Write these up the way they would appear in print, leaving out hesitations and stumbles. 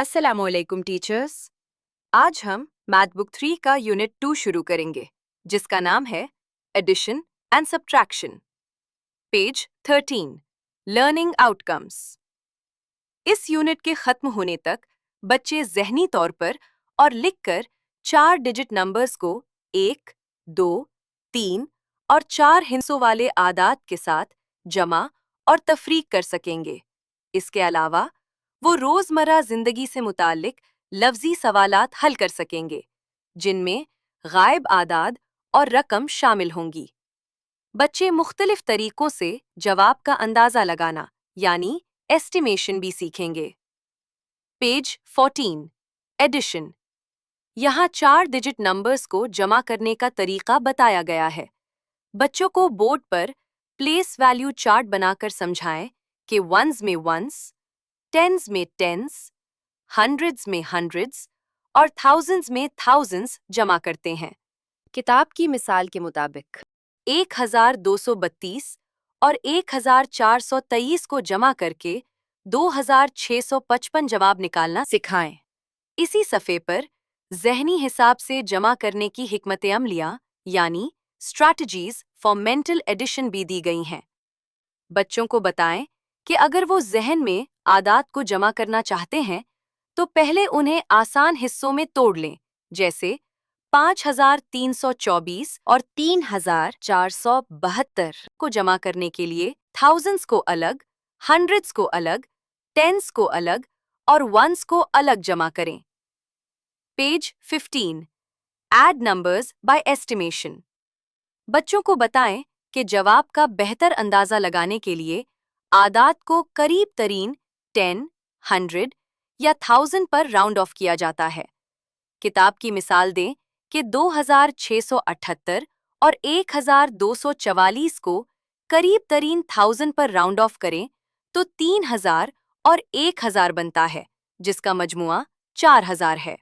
अस्सलामुअलैकुम टीचर्स। आज हम मैथ बुक 3 का यूनिट 2 शुरू करेंगे, जिसका नाम है addition and subtraction. Page 13, learning outcomes. इस यूनिट के खत्म होने तक बच्चे ज़हनी तौर पर और लिखकर 4 डिजिट नंबर्स को 1, 2, 3 और 4 हिस्सों वाले आदाद के साथ जमा और तफरीक कर सकेंगे। इसके अलावा वो रोज़मर्रा ज़िंदगी से मुताल्लिक लफ्ज़ी सवालात हल कर सकेंगे, जिनमें गायब आदाद और रकम शामिल होंगी। बच्चे मुख्तलिफ तरीकों से जवाब का अंदाज़ा लगाना यानी एस्टिमेशन भी सीखेंगे। Page 14, addition. यहाँ 4 डिजिट नंबर्स को जमा करने का तरीका बताया गया है। बच्चों को बोर्ड पर प्लेस वैल्यू चार्ट बनाकर समझाएं कि वंस में वंस, टेंस में टेंस, हंड्रेड्स में हंड्रेड्स और थाउजेंड्स में थाउजेंड्स जमा करते हैं। किताब की मिसाल के मुताबिक 1232 और 1423 को जमा करके 2655 जवाब निकालना सिखाएं। इसी सफ़े पर ज़हनी हिसाब से जमा करने की हिकमत अमलियाँ यानी स्ट्रैटेजीज फॉर मेंटल एडिशन भी दी गई हैं। बच्चों को बताएं कि अगर वो ज़हन में आदाद को जमा करना चाहते हैं तो पहले उन्हें आसान हिस्सों में तोड़ लें, जैसे 5324 और 3472 को जमा करने के लिए थाउजेंड्स को अलग, हंड्रेड्स को अलग, टेंस को अलग और वंस को अलग जमा करें। Page 15, add numbers by estimation. बच्चों को बताएं कि जवाब का बेहतर अंदाज़ा लगाने के लिए आदाद को करीब तरीन 10, 100 या 1000 पर राउंड ऑफ किया जाता है। किताब की मिसाल दें कि 2678 और 1244 को करीब तरीन 1000 पर राउंड ऑफ करें तो 3000 और 1000 बनता है, जिसका मजमुआ 4000 है।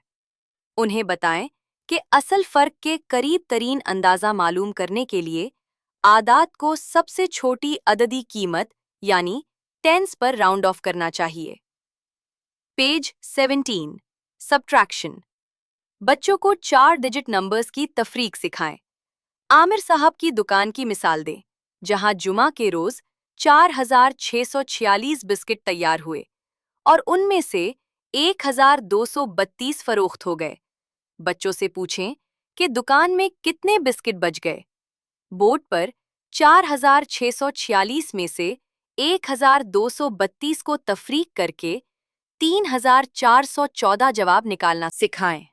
उन्हें बताएं कि असल फ़र्क के करीब तरीन अंदाज़ा मालूम करने के लिए आदाद को सबसे छोटी अददी कीमत यानी टेंस पर राउंड ऑफ करना चाहिए। Page 17, subtraction. बच्चों को 4 डिजिट नंबर्स की तफरीक सिखाएं। आमिर साहब की दुकान की मिसाल दें, जहां जुमा के रोज़ 4646 बिस्किट तैयार हुए और उनमें से 1232 फरोख्त हो गए। बच्चों से पूछें कि दुकान में कितने बिस्किट बच गए। बोर्ड पर 4646 में से 1232 को तफरीक करके 3414 जवाब निकालना सिखाएं।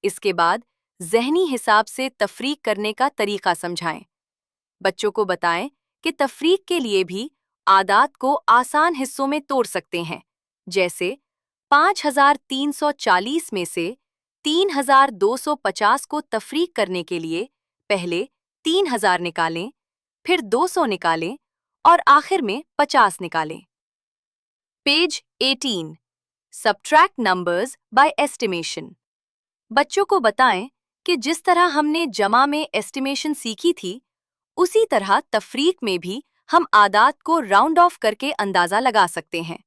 इसके बाद ज़हनी हिसाब से तफरीक करने का तरीका समझाएं। बच्चों को बताएं कि तफरीक के लिए भी आदाद को आसान हिस्सों में तोड़ सकते हैं, जैसे 5340 में से 3250 को तफरीक करने के लिए पहले 3000 निकालें, फिर 200 निकालें और आखिर में 50 निकालें। Page 18, subtract numbers by estimation. बच्चों को बताएं कि जिस तरह हमने जमा में एस्टिमेशन सीखी थी, उसी तरह तफरीक में भी हम आदाद को राउंड ऑफ करके अंदाज़ा लगा सकते हैं।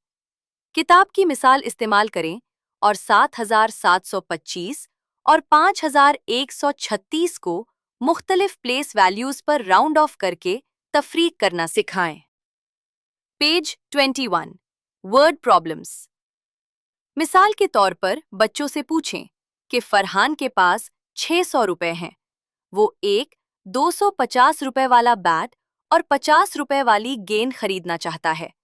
किताब की मिसाल इस्तेमाल करें और 7725 और 5136 को मुख्तलिफ प्लेस वैल्यूज़ पर राउंड ऑफ करके तफरीक करना सिखाएं। Page 21, word problems. मिसाल के तौर पर बच्चों से पूछें कि फरहान के पास 600 रुपए हैं। वो एक 250 रुपए वाला बैट और 50 रुपए वाली गेंद खरीदना चाहता है।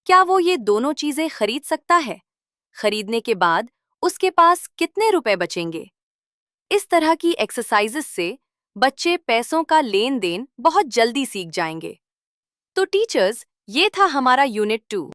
क्या वो ये दोनों चीज़ें खरीद सकता है? खरीदने के बाद उसके पास कितने रुपए बचेंगे? इस तरह की एक्सरसाइजेस से बच्चे पैसों का लेन देन बहुत जल्दी सीख जाएंगे। तो टीचर्स, ये था हमारा यूनिट 2।